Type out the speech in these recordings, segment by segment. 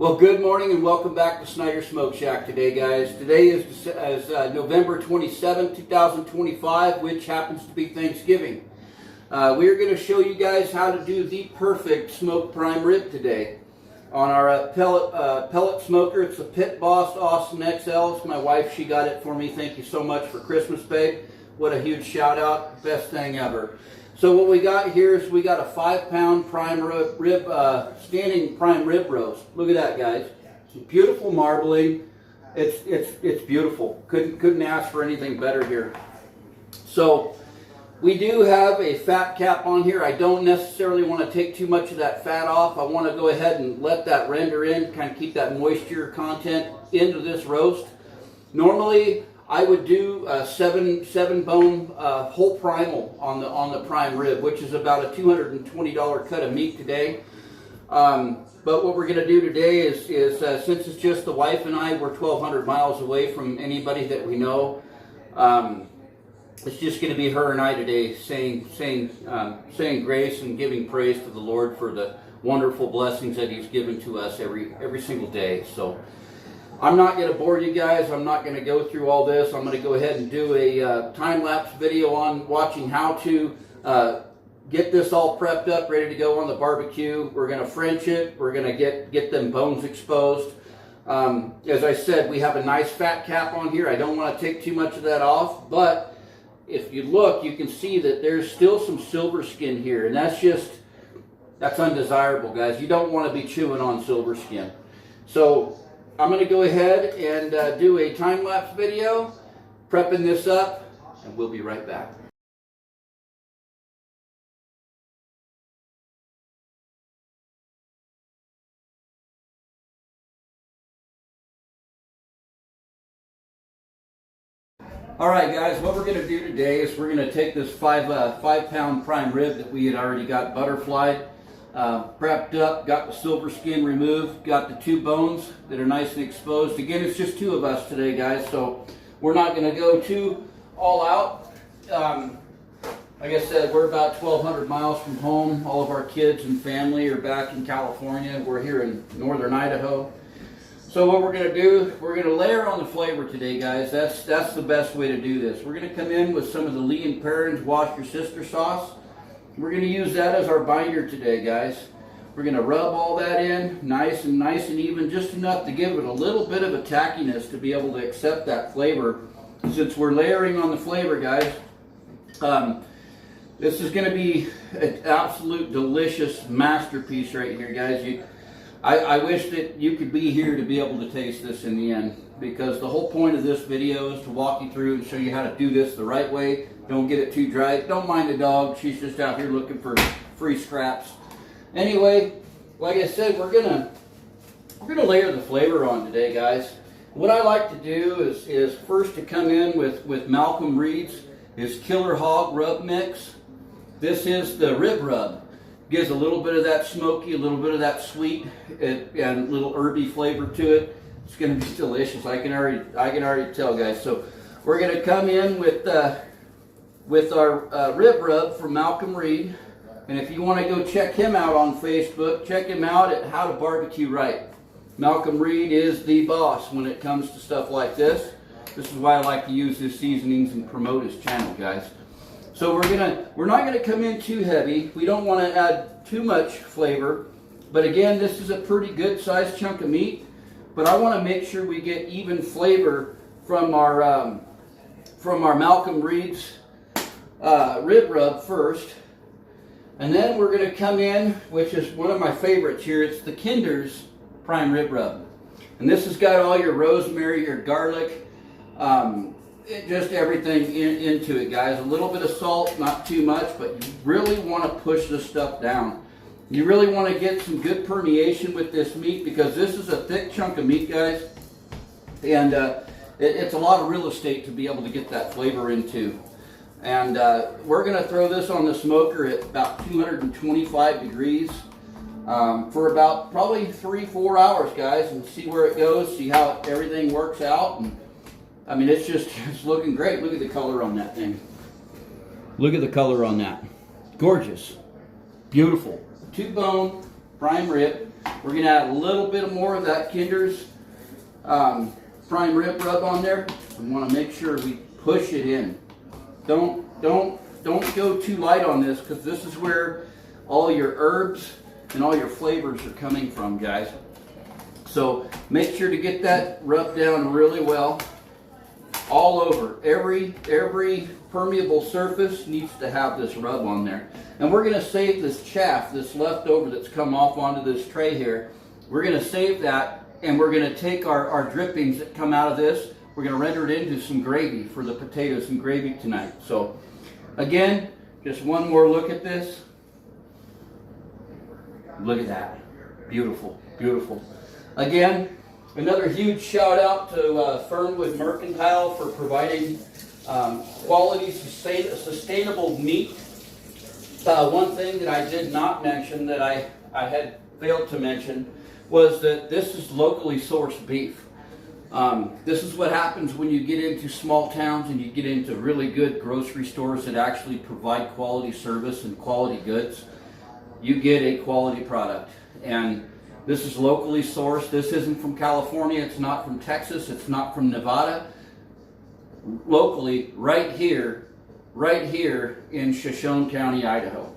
Well, good morning and welcome back to Snyder Smoke Shack today, guys. Today is November 27, 2025, which happens to be Thanksgiving. We are going to show you guys how to do the perfect smoked prime rib today on our pellet smoker. It's a Pit Boss Austin XL. It's my wife. She got it for me. Thank you so much for Christmas, babe. What a huge shout out. Best thing ever. So what we got here is we got a 5-pound prime rib, standing prime rib roast. Look at that, guys. Beautiful marbling. It's beautiful. Couldn't ask for anything better here. So we do have a fat cap on here. I don't necessarily want to take too much of that fat off. I want to go ahead and let that render in, kind of keep that moisture content into this roast. Normally, I would do a seven bone whole primal on the prime rib, which is about a $220 cut of meat today. But what we're going to do today is since it's just the wife and I, we're 1,200 miles away from anybody that we know. It's just going to be her and I today, saying grace and giving praise to the Lord for the wonderful blessings that He's given to us every single day. So I'm not going to bore you guys. I'm not going to go through all this. I'm going to go ahead and do a time-lapse video on watching how to get this all prepped up, ready to go on the barbecue. We're going to French it. We're going to get them bones exposed. As I said, we have a nice fat cap on here. I don't want to take too much of that off, but if you look, you can see that there's still some silver skin here, and that's undesirable, guys. You don't want to be chewing on silver skin. So I'm going to go ahead and do a time-lapse video, prepping this up, and we'll be right back. All right, guys, what we're going to do today is we're going to take this 5-pound prime rib that we had already got butterflied, prepped up, got the silver skin removed, got the 2 bones that are nice and exposed. Again, it's just 2 of us today, guys, so we're not going to go too all out. Like I said, we're about 1,200 miles from home. All of our kids and family are back in California. We're here in northern Idaho. So what we're going to do, we're going to layer on the flavor today, guys. That's the best way to do this. We're going to come in with some of the Lee & Perrins Wash Your Sister sauce. We're going to use that as our binder today, guys. We're going to rub all that in nice and even, just enough to give it a little bit of a tackiness to be able to accept that flavor. Since we're layering on the flavor, guys, this is going to be an absolute delicious masterpiece right here, guys. I wish that you could be here to be able to taste this in the end, because the whole point of this video is to walk you through and show you how to do this the right way. Don't get it too dry. Don't mind the dog. She's just out here looking for free scraps. Anyway, like I said, we're gonna layer the flavor on today, guys. What I like to do is first to come in with Malcolm Reed's Killer Hog Rub Mix. This is the rib rub. Gives a little bit of that smoky, a little bit of that sweet, and a little herby flavor to it. It's going to be delicious. I can already tell, guys. So we're going to come in with our rib rub from Malcolm Reed. And if you want to go check him out on Facebook, check him out at How to Barbecue Right. Malcolm Reed is the boss when it comes to stuff like this. This is why I like to use his seasonings and promote his channel, guys. So we're not gonna come in too heavy. We don't want to add too much flavor. But again, this is a pretty good sized chunk of meat. But I want to make sure we get even flavor from our Malcolm Reed's rib rub first. And then we're going to come in, which is one of my favorites here. It's the Kinder's prime rib rub. And this has got all your rosemary, your garlic, just everything into it, guys. A little bit of salt, not too much, but you really want to push this stuff down. You really want to get some good permeation with this meat, because this is a thick chunk of meat, guys. And it's a lot of real estate to be able to get that flavor into. And we're going to throw this on the smoker at about 225 degrees for about probably 3-4 hours, guys, and see where it goes, see how everything works out. And I mean, it's looking great. Look at the color on that thing. Look at the color on that. Gorgeous. Beautiful. 2-bone prime rib. We're going to add a little bit more of that Kinder's prime rib rub on there. We want to make sure we push it in. Don't go too light on this, because this is where all your herbs and all your flavors are coming from, guys. So make sure to get that rubbed down really well, all over. Every permeable surface needs to have this rub on there. And we're going to save this chaff, this leftover that's come off onto this tray here. We're going to save that, and we're going to take our drippings that come out of this. We're going to render it into some gravy for the potatoes and gravy tonight. So again, just one more look at this. Look at that. Beautiful, beautiful. Again, another huge shout out to Fernwood Mercantile for providing quality, sustainable meat. One thing that I did not mention, that I had failed to mention, was that this is locally sourced beef. This is what happens when you get into small towns and you get into really good grocery stores that actually provide quality service and quality goods. You get a quality product. And this is locally sourced. This isn't from California. It's not from Texas. It's not from Nevada. Locally, right here in Shoshone County, Idaho.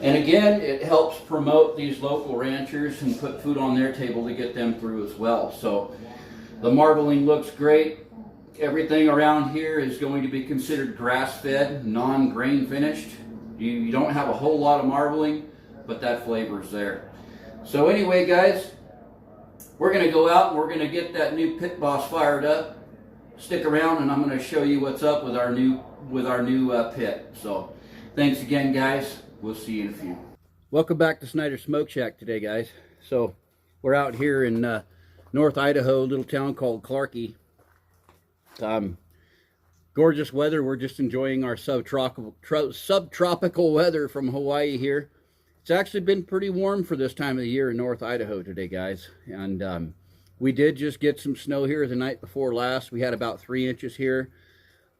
And again, it helps promote these local ranchers and put food on their table to get them through as well. So the marbling looks great. Everything around here is going to be considered grass-fed, non-grain finished. You don't have a whole lot of marbling, but that flavor is there. So anyway, guys, we're going to go out and we're going to get that new Pit Boss fired up. Stick around, and I'm going to show you what's up with our new pit. So thanks again, guys. We'll see you in a few. Welcome back to Snyder Smoke Shack today, guys. So we're out here in North Idaho, a little town called Clarkie. Gorgeous weather. We're just enjoying our subtropical weather from Hawaii here. It's actually been pretty warm for this time of the year in North Idaho today, guys. And we did just get some snow here the night before last. We had about 3 inches here.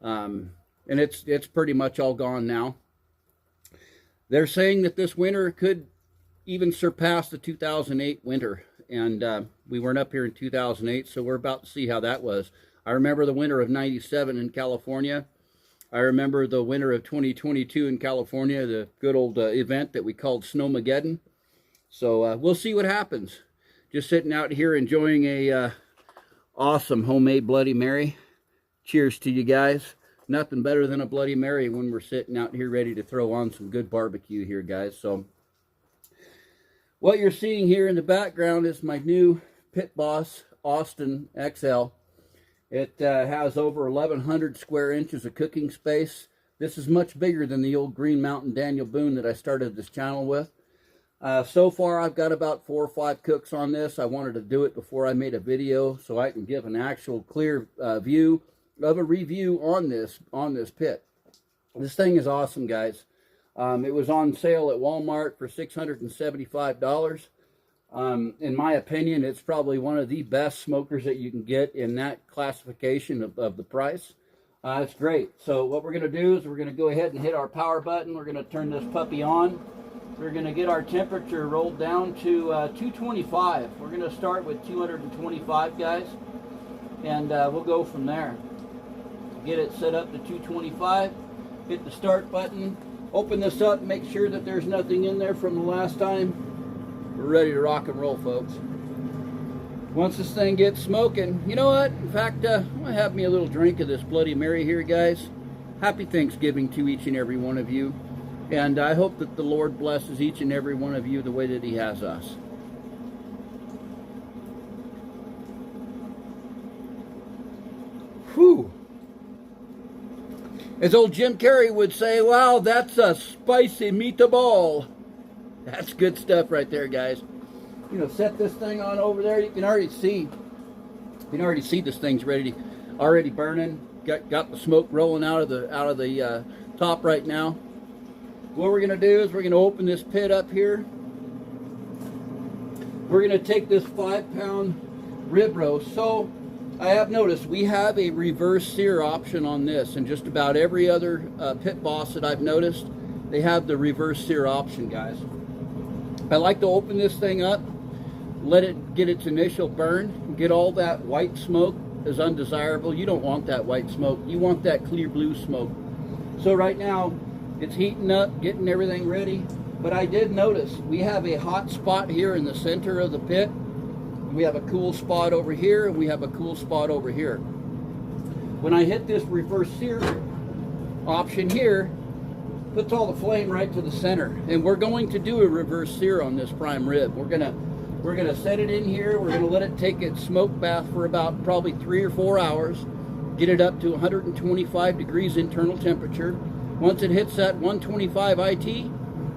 And it's pretty much all gone now. They're saying that this winter could even surpass the 2008 winter. And we weren't up here in 2008, so we're about to see how that was. I remember the winter of '97 in California. I remember the winter of 2022 in California, the good old event that we called Snowmageddon. So we'll see what happens. Just sitting out here enjoying a awesome homemade Bloody Mary. Cheers to you guys. Nothing better than a Bloody Mary when we're sitting out here ready to throw on some good barbecue here, guys. So what you're seeing here in the background is my new Pit Boss Austin XL. It has over 1,100 square inches of cooking space. This is much bigger than the old Green Mountain Daniel Boone that I started this channel with. So far, I've got about 4 or 5 cooks on this. I wanted to do it before I made a video so I can give an actual clear view of a review on this pit. This thing is awesome, guys. It was on sale at Walmart for $675. In my opinion, it's probably one of the best smokers that you can get in that classification of the price. It's great. So what we're going to do is we're going to go ahead and hit our power button. We're going to turn this puppy on. We're going to get our temperature rolled down to 225. We're going to start with 225, guys, and we'll go from there. Get it set up to 225. Hit the start button. Open this up. Make sure that there's nothing in there from the last time. We're ready to rock and roll, folks. Once this thing gets smoking, you know what? In fact, I'm going to have me a little drink of this Bloody Mary here, guys. Happy Thanksgiving to each and every one of you. And I hope that the Lord blesses each and every one of you the way that He has us. Whew. As old Jim Carrey would say, wow, that's a spicy meatball. That's good stuff right there, guys. You know, set this thing on over there. You can already see this thing's already burning. Got the smoke rolling out of the top right now. What we're going to do is we're going to open this pit up here. We're going to take this 5-pound rib roast. So I have noticed we have a reverse sear option on this, and just about every other Pit Boss that I've noticed, they have the reverse sear option, guys. I like to open this thing up let it get its initial burn, get all that white smoke is undesirable. You don't want that white smoke. You want that clear blue smoke. So right now, it's heating up, getting everything ready. But I did notice we have a hot spot here in the center of the pit. We have a cool spot over here, and we have a cool spot over here. When I hit this reverse sear option here, puts all the flame right to the center. And we're going to do a reverse sear on this prime rib. We're gonna set it in here. We're gonna let it take its smoke bath for about probably 3 or 4 hours. Get it up to 125 degrees internal temperature. Once it hits that 125 IT,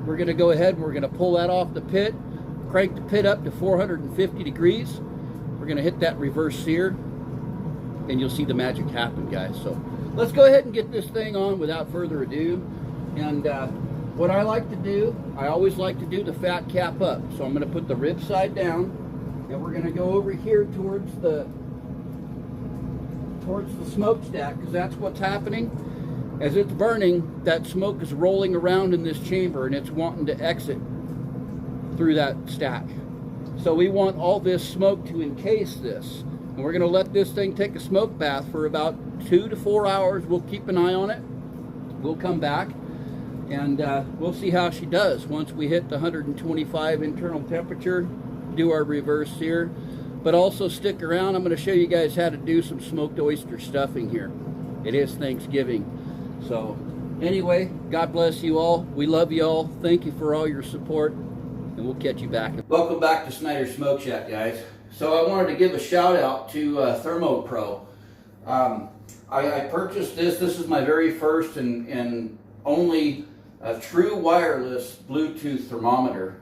we're gonna go ahead and we're gonna pull that off the pit, crank the pit up to 450 degrees. We're gonna hit that reverse sear, and you'll see the magic happen, guys. So let's go ahead and get this thing on without further ado. And what I like to do, I always like to do the fat cap up. So I'm going to put the rib side down, and we're going to go over here towards the smokestack, because that's what's happening. As it's burning, that smoke is rolling around in this chamber, and it's wanting to exit through that stack. So we want all this smoke to encase this. And we're going to let this thing take a smoke bath for about 2 to 4 hours. We'll keep an eye on it. We'll come back. And we'll see how she does once we hit the 125 internal temperature, do our reverse sear. But also stick around. I'm going to show you guys how to do some smoked oyster stuffing here. It is Thanksgiving. So anyway, God bless you all. We love you all. Thank you for all your support, and we'll catch you back. Welcome back to Snyder Smoke Shack, guys. So I wanted to give a shout out to ThermoPro. I purchased this. This is my very first and only true wireless Bluetooth thermometer.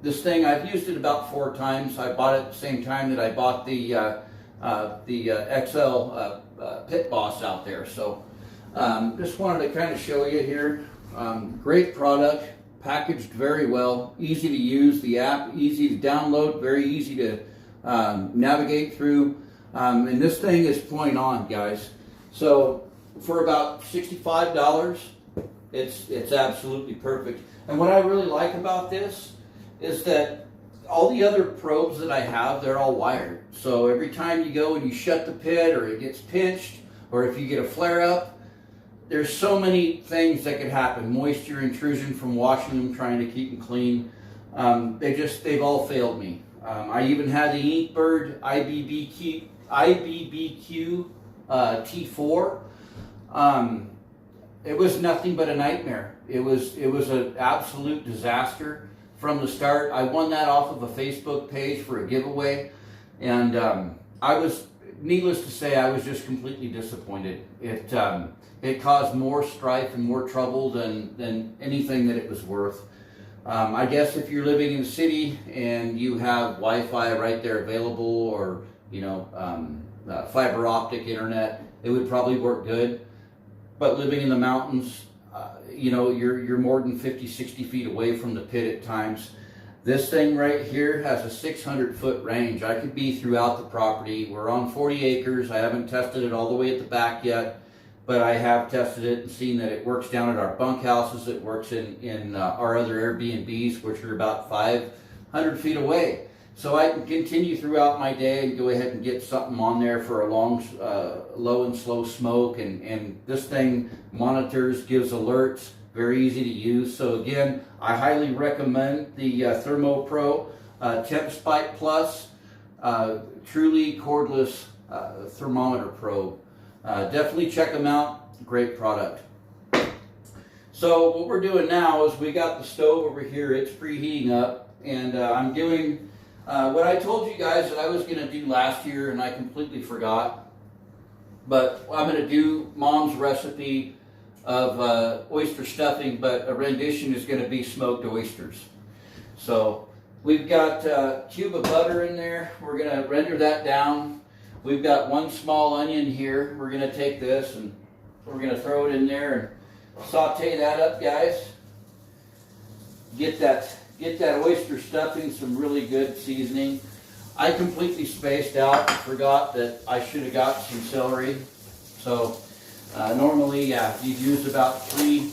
This thing, I've used it about 4 times. I bought it at the same time that I bought the XL Pit Boss out there. So just wanted to kind of show you here. Great product, packaged very well, easy to use. The app, easy to download, very easy to navigate through. And this thing is point on, guys. So for about $65, it's absolutely perfect. And what I really like about this is that all the other probes that I have, they're all wired. So every time you go and you shut the pit, or it gets pinched, or if you get a flare up, there's so many things that could happen. Moisture intrusion from washing them, trying to keep them clean. They've all failed me. I even had the Inkbird IBBQ T4. It was nothing but a nightmare. It was an absolute disaster from the start. I won that off of a Facebook page for a giveaway, and I was, needless to say, I was just completely disappointed. It caused more strife and more trouble than anything that it was worth. I guess if you're living in the city and you have Wi-Fi right there available, or fiber optic internet, it would probably work good. But living in the mountains, you're more than 50, 60 feet away from the pit at times. This thing right here has a 600-foot range. I could be throughout the property. We're on 40 acres. I haven't tested it all the way at the back yet, but I have tested it and seen that it works down at our bunkhouses. It works in our other Airbnbs, which are about 500 feet away. So I can continue throughout my day and go ahead and get something on there for a long, low and slow smoke. And this thing monitors, gives alerts, very easy to use. So again, I highly recommend the ThermoPro TempSpike Plus, truly cordless thermometer probe. Definitely check them out. Great product. So what we're doing now is we got the stove over here. It's preheating up, and I'm doing what I told you guys that I was going to do last year, and I completely forgot. But I'm going to do Mom's recipe of oyster stuffing, but a rendition is going to be smoked oysters. So we've got a cube of butter in there. We're going to render that down. We've got 1 small onion here. We're going to take this and we're going to throw it in there and saute that up, guys. Get that oyster stuffing some really good seasoning. I completely spaced out and forgot that I should have got some celery. So normally, yeah, you'd use about three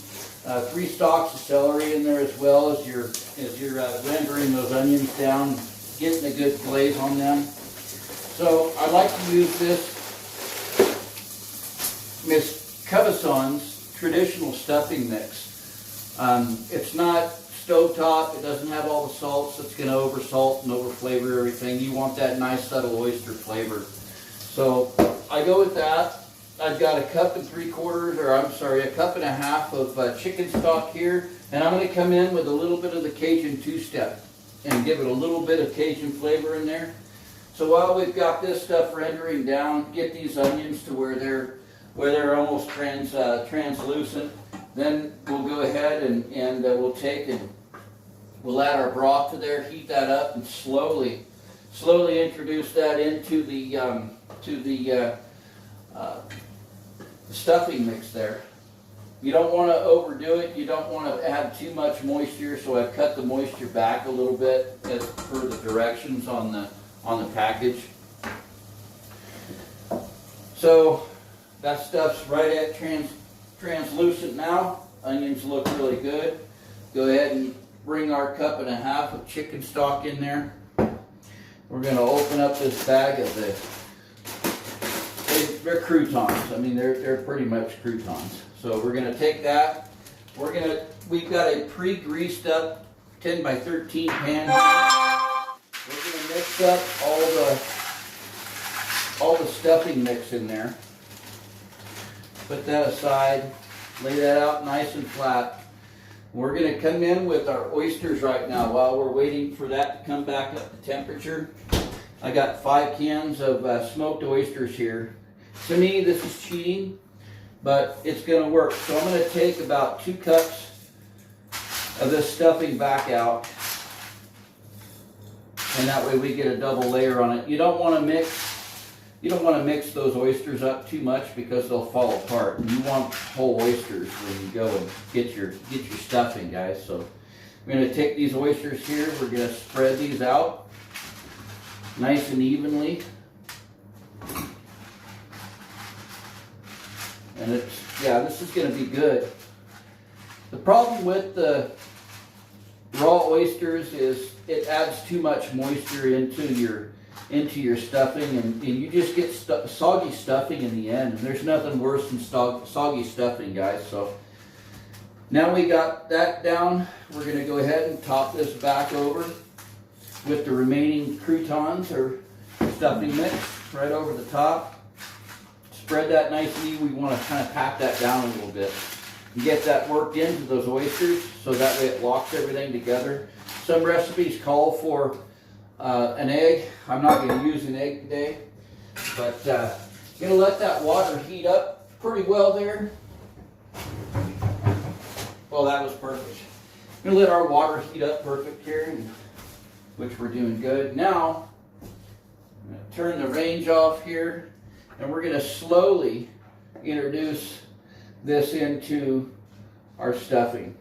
stalks of celery in there, as well as you're rendering those onions down. getting a good glaze on them. So I like to use this Miss Caveson's traditional stuffing mix. It's not stovetop. It doesn't have all the salts that's going to over salt and over flavor everything. You want that nice subtle oyster flavor. So I go with that. I've got a cup and 3/4, or I'm sorry, a cup and a half of chicken stock here, and I'm going to come in with a little bit of the Cajun two-step and give it a little bit of Cajun flavor in there. So while we've got this stuff rendering down, get these onions to where they're almost translucent. Then we'll go ahead and we'll take and we'll add our broth to there, heat that up, and slowly introduce that into the stuffing mix there. You don't want to overdo it. You don't want to add too much moisture, so I've cut the moisture back a little bit as per the directions on the package. So that stuff's right at translucent now. Onions look really good. Go ahead and bring our cup and a half of chicken stock in there. We're going to open up this bag of they're croutons. I mean, they're pretty much croutons. So we're going to take that. We've got a pre-greased up 10 by 13 pan. We're going to mix up all the stuffing mix in there. Put that aside. Lay that out nice and flat. We're going to come in with our oysters right now while we're waiting for that to come back up to temperature. I got 5 cans of smoked oysters here. To me, this is cheating, but it's going to work. So I'm going to take about 2 cups of this stuffing back out, and that way we get a double layer on it. You don't want to mix those oysters up too much because they'll fall apart. And you want whole oysters when you go and get your stuffing, guys. So we're going to take these oysters here. We're going to spread these out nice and evenly. And this is going to be good. The problem with the raw oysters is it adds too much moisture into your stuffing, and you just get soggy stuffing in the end. And there's nothing worse than soggy stuffing, guys. So now we got that down. We're going to go ahead and top this back over with the remaining croutons or stuffing mix right over the top. Spread that nicely. We want to kind of pat that down a little bit and get that worked into those oysters so that way it locks everything together. Some recipes call for an egg. I'm not going to use an egg today, but I'm going to let that water heat up pretty well there. Well, that was perfect. I'm going to let our water heat up perfect here, which we're doing good. Now, I'm going to turn the range off here. And we're going to slowly introduce this into our stuffing.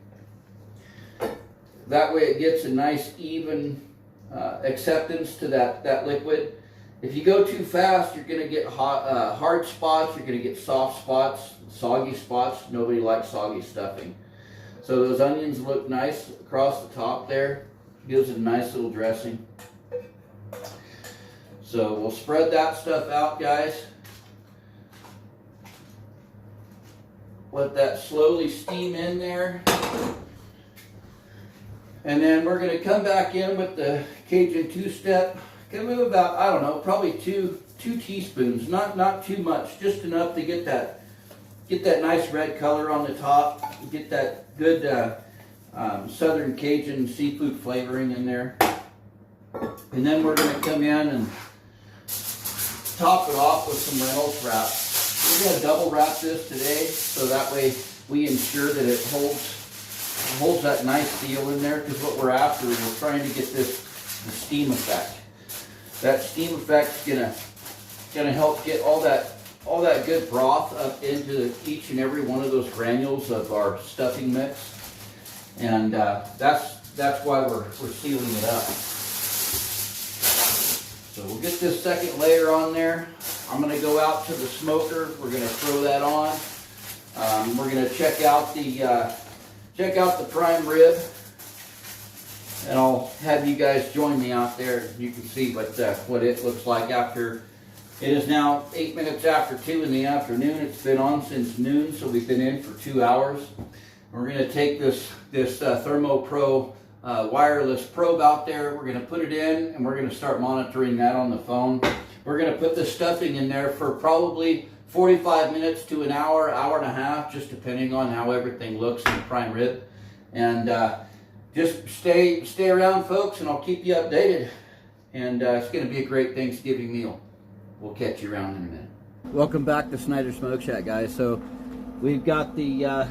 That way it gets a nice even acceptance to that liquid. If you go too fast, you're going to get hard spots, you're going to get soft spots, soggy spots. Nobody likes soggy stuffing. So those onions look nice across the top there. Gives it a nice little dressing. So we'll spread that stuff out, guys. Let that slowly steam in there. And then we're going to come back in with the Cajun two-step. Come in about, I don't know, probably two teaspoons. Not too much, just enough to get that nice red color on the top. Get that good Southern Cajun seafood flavoring in there. And then we're going to come in and top it off with some Reynolds wrap. We're going to double wrap this today, so that way we ensure that it holds that nice seal in there, because what we're after is we're trying to get the steam effect. That steam effect's gonna help get all that good broth up into each and every one of those granules of our stuffing mix, and that's why we're sealing it up. So we'll get this second layer on there. I'm going to go out to the smoker. We're going to throw that on. We're going to check out the prime rib. and I'll have you guys join me out there. You can see what it looks like after. It is now 8 minutes after 2 in the afternoon. It's been on since noon, so we've been in for 2 hours. We're going to take this ThermoPro wireless probe out there. We're going to put it in, and we're going to start monitoring that on the phone. We're going to put the stuffing in there for probably 45 minutes to an hour, hour and a half, just depending on how everything looks in the prime rib. And just stay around, folks, and I'll keep you updated. And it's going to be a great Thanksgiving meal. We'll catch you around in a minute. Welcome back to Snyder Smoke Shack, guys. So we've got the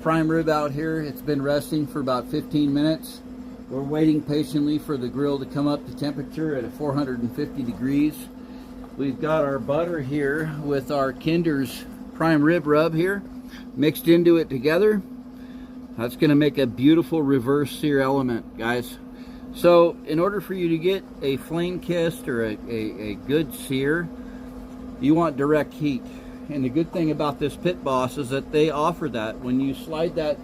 prime rib out here. It's been resting for about 15 minutes. We're waiting patiently for the grill to come up to temperature at 450 degrees. We've got our butter here with our Kinder's prime rib rub here mixed into it together. That's going to make a beautiful reverse sear element, guys. So in order for you to get a flame kissed or a good sear, you want direct heat. And the good thing about this Pit Boss is that they offer that. When you slide that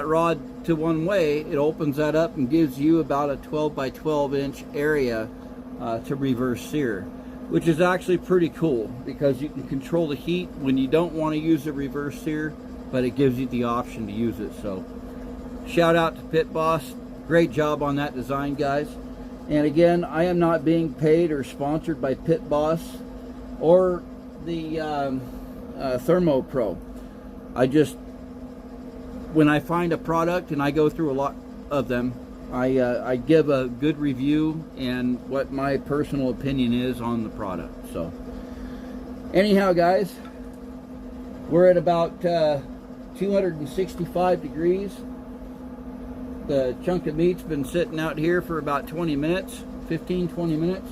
rod to one way, it opens that up and gives you about a 12 by 12 inch area to reverse sear, which is actually pretty cool because you can control the heat when you don't want to use a reverse sear, but it gives you the option to use it. So shout out to Pit Boss. Great job on that design, guys. And again, I am not being paid or sponsored by Pit Boss or the ThermoPro. I just, when I find a product, and I go through a lot of them, I give a good review and what my personal opinion is on the product. So anyhow, guys, we're at about 265 degrees. The chunk of meat's been sitting out here for about 20 minutes, 15-20 minutes.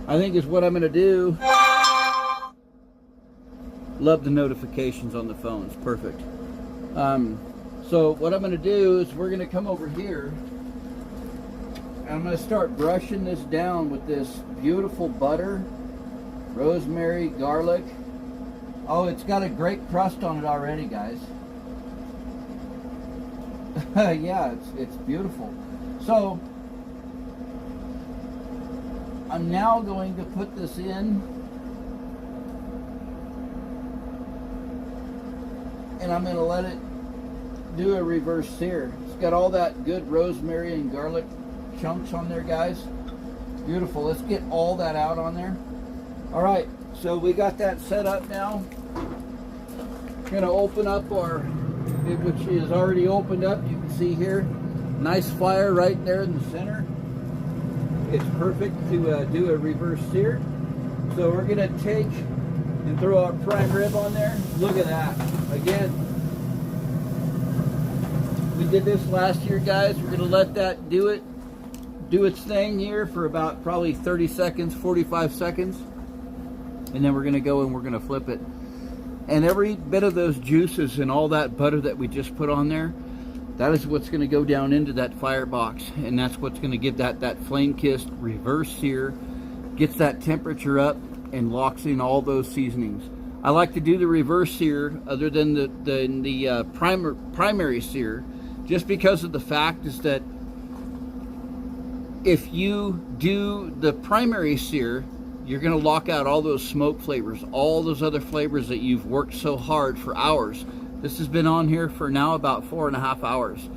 I think is what I'm going to do. Love the notifications on the phone. It's perfect. So what I'm going to do is we're going to come over here. And I'm going to start brushing this down with this beautiful butter, rosemary, garlic. Oh, it's got a great crust on it already, guys. Yeah, it's beautiful. So I'm now going to put this in, and I'm going to let it do a reverse sear. It's got all that good rosemary and garlic chunks on there, guys. Beautiful. Let's get all that out on there. All right, so we got that set up now. We're going to open up our, which is already opened up. You can see here, nice fire right there in the center. It's perfect to do a reverse sear. So we're going to take and throw our prime rib on there. Look at that. Again, we did this last year, guys. We're going to let that do its thing here for about probably 30 seconds, 45 seconds. And then we're going to go and we're going to flip it. And every bit of those juices and all that butter that we just put on there, that is what's going to go down into that firebox, and that's what's going to give that flame-kissed reverse sear, gets that temperature up, and locks in all those seasonings. I like to do the reverse sear other than the primary sear, just because of the fact is that if you do the primary sear, you're going to lock out all those smoke flavors, all those other flavors that you've worked so hard for hours. This has been on here for now about 4.5 hours.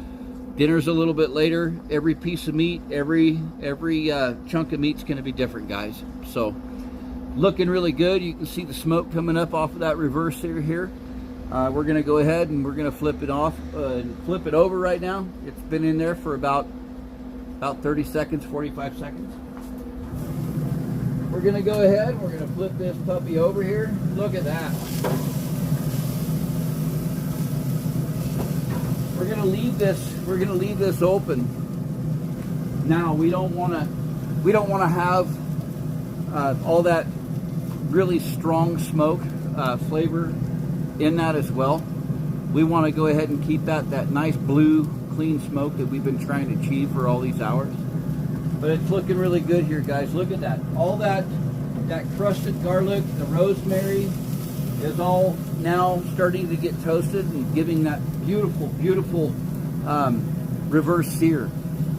Dinner's a little bit later. Every piece of meat, every chunk of meat's going to be different, guys. So, looking really good. You can see the smoke coming up off of that reverse sear here. We're going to go ahead and we're going to flip it off, flip it over right now. It's been in there for about 30 seconds, 45 seconds. We're going to go ahead. We're going to flip this puppy over here. Look at that. We're going to leave this open. Now we don't want to have all that really strong smoke flavor in that as well. We want to go ahead and keep that nice blue clean smoke that we've been trying to achieve for all these hours. But it's looking really good here, guys. Look at that. All that crusted garlic, the rosemary is all now starting to get toasted and giving that beautiful, beautiful reverse sear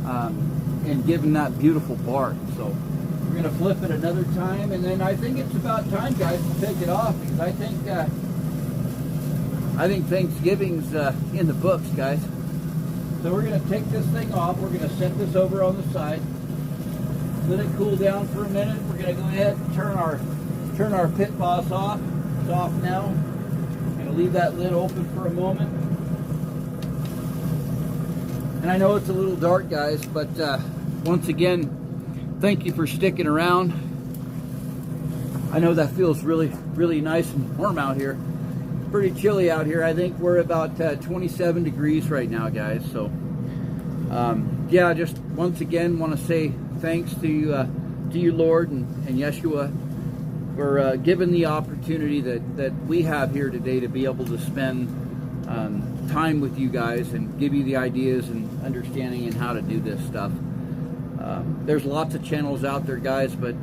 and give them that beautiful bark. So we're going to flip it another time, and then I think it's about time, guys, to take it off, because I think Thanksgiving's in the books, guys. So we're going to take this thing off. We're going to set this over on the side, let it cool down for a minute. We're going to go ahead and turn our pit boss off. It's off now. I'm going to leave that lid open for a moment. And I know it's a little dark, guys, but once again, thank you for sticking around. I know that feels really, really nice and warm out here. Pretty chilly out here. I think we're about 27 degrees right now, guys. So yeah, just once again want to say thanks to you, Lord, and Yeshua, for giving the opportunity that we have here today to be able to spend time with you guys and give you the ideas and understanding and how to do this stuff. There's lots of channels out there, guys, but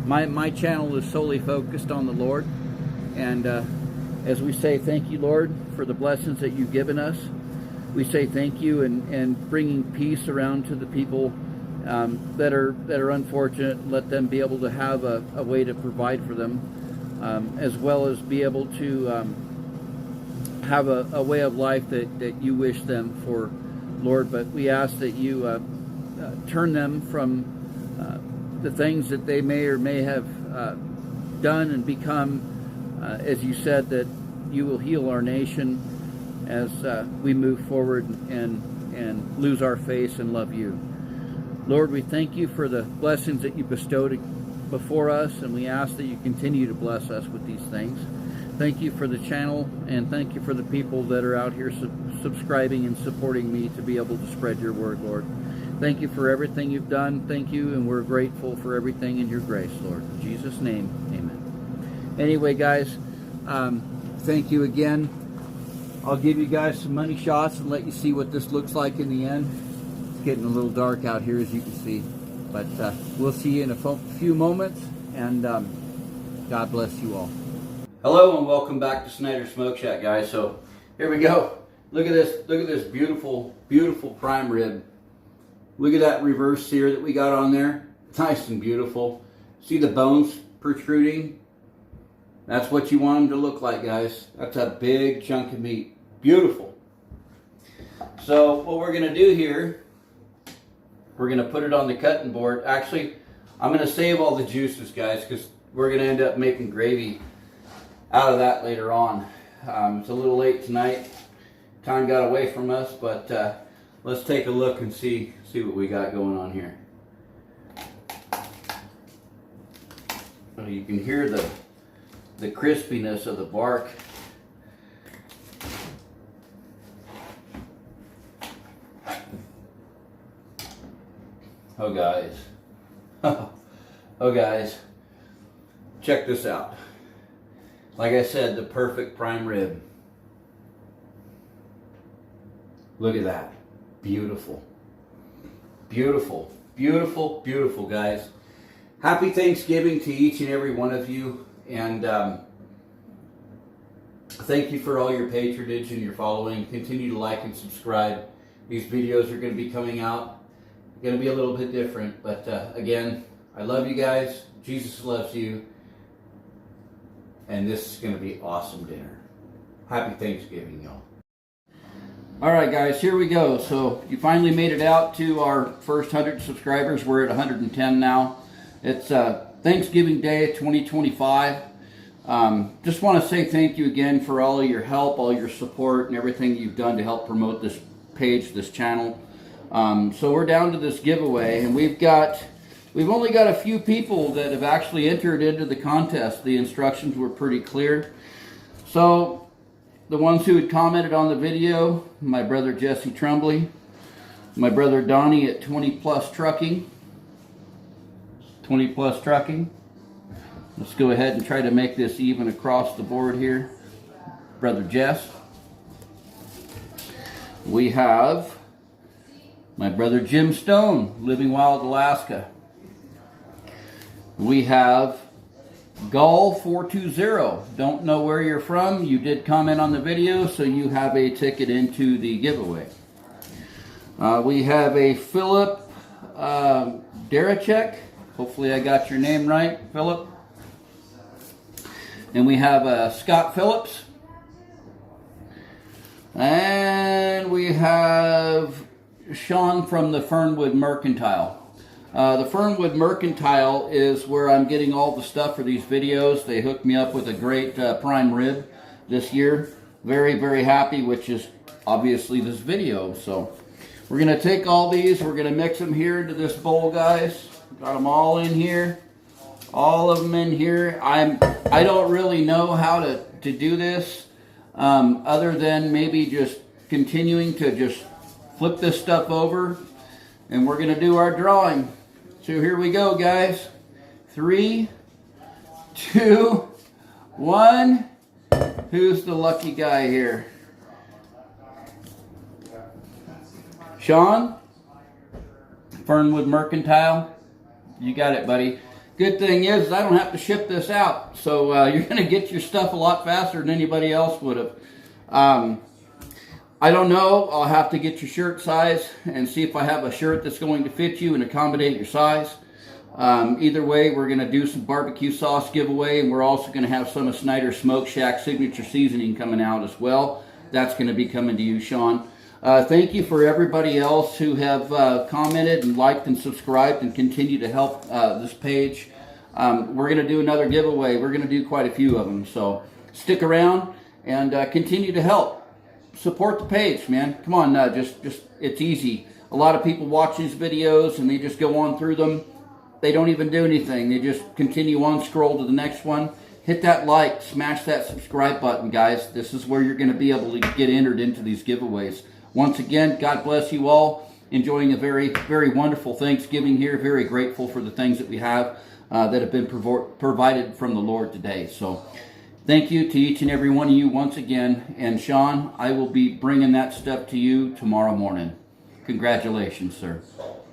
my channel is solely focused on the Lord. And as we say, thank you, Lord, for the blessings that you've given us. We say thank you and bringing peace around to the people that are unfortunate. Let them be able to have a way to provide for them, as well as be able to have a way of life that you wish them for, Lord. But we ask that you turn them from the things that they may or may have done and become, as you said, that you will heal our nation as we move forward and lose our faith and love you. Lord, we thank you for the blessings that you bestowed before us, and we ask that you continue to bless us with these things. Thank you for the channel, and thank you for the people that are out here subscribing and supporting me to be able to spread your word, Lord. Thank you for everything you've done. Thank you, and we're grateful for everything in your grace, Lord. In Jesus' name, amen. Anyway, guys, thank you again. I'll give you guys some money shots and let you see what this looks like in the end. It's getting a little dark out here, as you can see. But we'll see you in a few moments, and God bless you all. Hello, and welcome back to Snyder Smoke Shack, guys. So here we go. Look at this. Look at this beautiful, beautiful prime rib. Look at that reverse sear that we got on there. Nice and beautiful. See the bones protruding? That's what you want them to look like, guys. That's a big chunk of meat. Beautiful. So what we're going to do here, we're going to put it on the cutting board. Actually, I'm going to save all the juices, guys, because we're going to end up making gravy out of that later on. It's a little late tonight. Time got away from us, but let's take a look and see what we got going on here. So you can hear the crispiness of the bark. Oh guys, oh guys, check this out. Like I said, the perfect prime rib. Look at that. Beautiful. Beautiful, beautiful, beautiful, guys. Happy Thanksgiving to each and every one of you. And thank you for all your patronage and your following. Continue to like and subscribe. These videos are going to be coming out. Going to be a little bit different. But again, I love you guys. Jesus loves you. And this is going to be awesome dinner. Happy Thanksgiving, y'all. Alright guys, here we go. So you finally made it out to our first 100 subscribers. We're at 110 now. It's Thanksgiving Day 2025. Just want to say thank you again for all of your help, all your support, and everything you've done to help promote this page, this channel. So we're down to this giveaway, and we've only got a few people that have actually entered into the contest. The instructions were pretty clear. So the ones who had commented on the video, my brother Jesse Trumbley, my brother Donnie at 20 Plus Trucking. 20 Plus Trucking. Let's go ahead and try to make this even across the board here. Brother Jess. We have my brother Jim Stone, Living Wild, Alaska. We have Gull420. Don't know where you're from. You did comment on the video, so you have a ticket into the giveaway. We have a Philip Darachek. Hopefully I got your name right, Philip. And we have Scott Phillips. And we have Sean from the Fernwood Mercantile. The Fernwood Mercantile is where I'm getting all the stuff for these videos. They hooked me up with a great prime rib this year. Very, very happy, which is obviously this video. So we're going to take all these. We're going to mix them here into this bowl, guys. Got them all in here. All of them in here. I don't really know how to do this other than maybe just continuing to just flip this stuff over. And we're going to do our drawing. So here we go, guys. 3, 2, 1. Who's the lucky guy here? Sean? Fernwood Mercantile? You got it, buddy. Good thing is I don't have to ship this out. So you're going to get your stuff a lot faster than anybody else would have. I don't know. I'll have to get your shirt size and see if I have a shirt that's going to fit you and accommodate your size. Either way, we're going to do some barbecue sauce giveaway, and we're also going to have some of Snyder Smoke Shack signature seasoning coming out as well. That's going to be coming to you, Sean. Thank you for everybody else who have commented and liked and subscribed and continue to help this page. We're going to do another giveaway. We're going to do quite a few of them. So stick around and continue to help. Support the page, man. Come on, just it's easy. A lot of people watch these videos and they just go on through them. They don't even do anything. They just continue on, scroll to the next one. Hit that like, smash that subscribe button, guys. This is where you're going to be able to get entered into these giveaways. Once again, God bless you all. Enjoying a very, very wonderful Thanksgiving here. Very grateful for the things that we have that have been provided from the Lord today. So thank you to each and every one of you once again. And Sean, I will be bringing that stuff to you tomorrow morning. Congratulations, sir.